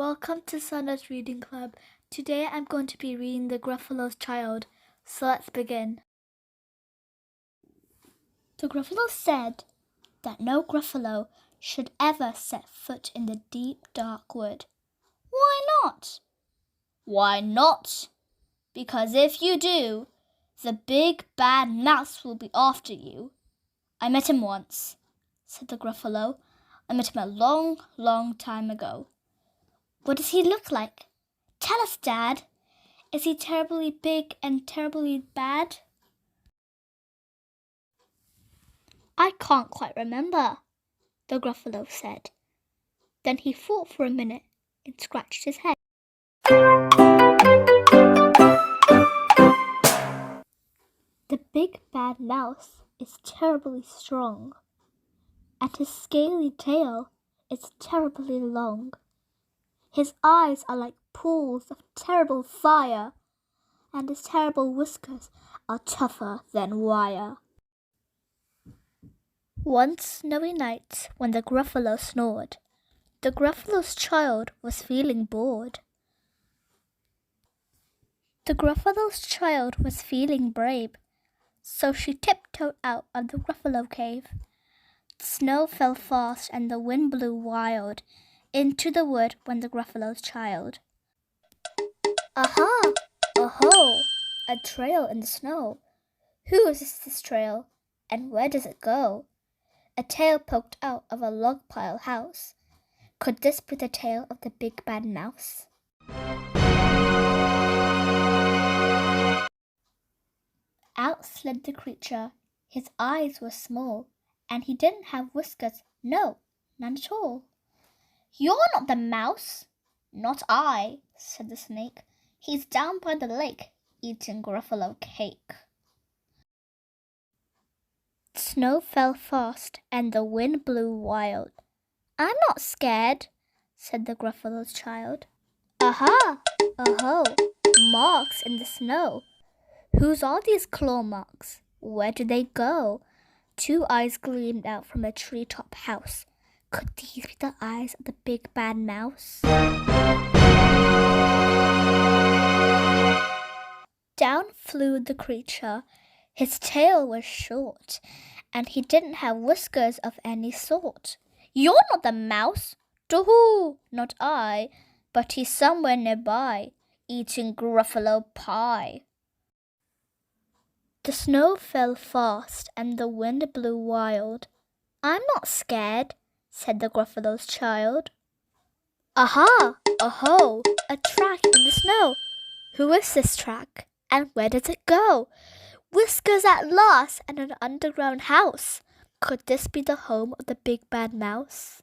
Welcome to Sunday's Reading Club. Today I'm going to be reading The Grufalo's Child, so let's begin. The Gruffalo said that no Gruffalo should ever set foot in the deep, dark wood. Why not? Why not? Because if you do, the big bad mouse will be after you. I met him once, said the Gruffalo. I met him a long, long time ago. What does he look like? Tell us, Dad. Is he terribly big and terribly bad? I can't quite remember, the Gruffalo said. Then he thought for a minute and scratched his head. The big bad mouse is terribly strong, and his scaly tail is terribly long. His eyes are like pools of terrible fire, and his terrible whiskers are tougher than wire. One snowy night, when the Gruffalo snored, the Gruffalo's child was feeling bored. The Gruffalo's child was feeling brave, so she tiptoed out of the Gruffalo cave. The snow fell fast and the wind blew wild. Into the wood went the Gruffalo's child. Aha! Oh-ho! A trail in the snow. Who is this trail, and where does it go? A tail poked out of a log pile house. Could this be the tail of the big bad mouse? Out slid the creature. His eyes were small, and he didn't have whiskers. No, none at all. You're not the mouse. Not I, said the snake. He's down by the lake, eating Gruffalo cake. Snow fell fast, and the wind blew wild. I'm not scared, said the Gruffalo's child. Aha! Oh-ho! Marks in the snow. Whose are these claw marks? Where do they go? Two eyes gleamed out from a treetop house. Could these be the eyes of the big bad mouse? Down flew the creature. His tail was short, and he didn't have whiskers of any sort. You're not the mouse. Doo-hoo! Not I, but he's somewhere nearby, eating Gruffalo pie. The snow fell fast, and the wind blew wild. I'm not scared, said the Gruffalo's child. Aha! Oh-ho! A track in the snow. Who is this track, and where does it go? Whiskers at last, and an underground house. Could this be the home of the big bad mouse?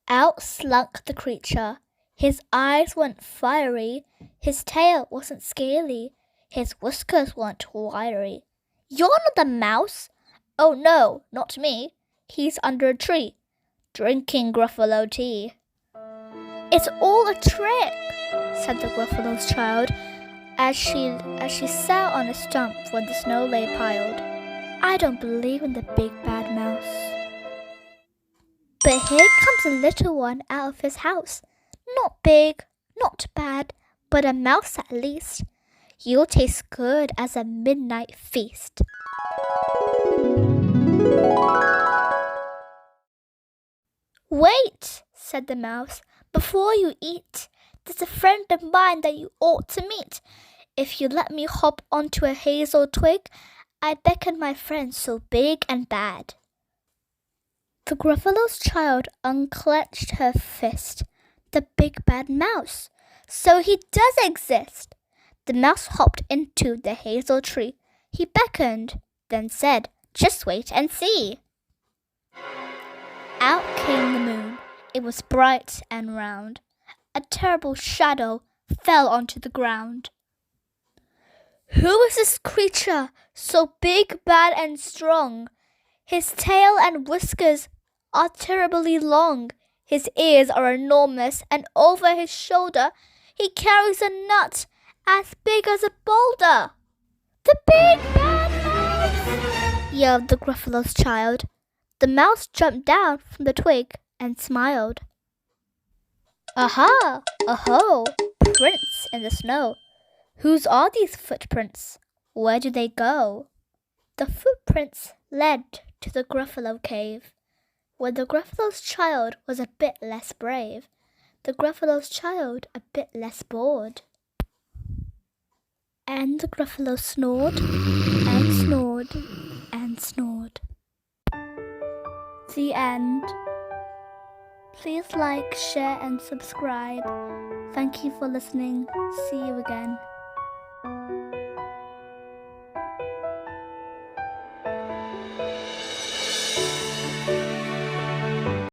Out slunk the creature. His eyes weren't fiery, his tail wasn't scaly, his whiskers weren't wiry. You're not the mouse. Oh no, not me. He's under a tree, drinking Gruffalo tea. It's all a trick, said the Gruffalo's child, as she sat on a stump where the snow lay piled. I don't believe in the big bad mouse. But here comes a little one out of his house. Not big, not bad, but a mouse at least. You'll taste good as a midnight feast. Wait, said the mouse, before you eat. There's a friend of mine that you ought to meet. If you let me hop onto a hazel twig, I beckon my friend so big and bad. The Gruffalo's child unclenched her fist. The big bad mouse. So he does exist. The mouse hopped into the hazel tree. He beckoned, then said, just wait and see. Out came the moon. It was bright and round. A terrible shadow fell onto the ground. Who is this creature, so big, bad, and strong? His tail and whiskers are terribly long. His ears are enormous, and over his shoulder he carries a nut as big as a boulder. The big bad mouse! yelled the Gruffalo's child. The mouse jumped down from the twig and smiled. Aha! Aho! Prints in the snow. Whose are these footprints? Where do they go? The footprints led to the Gruffalo cave, where the Gruffalo's child was a bit less brave, the Gruffalo's child a bit less bored. And the Gruffalo snored and snored and snored. The end. Please like, share and subscribe. Thank you for listening. See you again.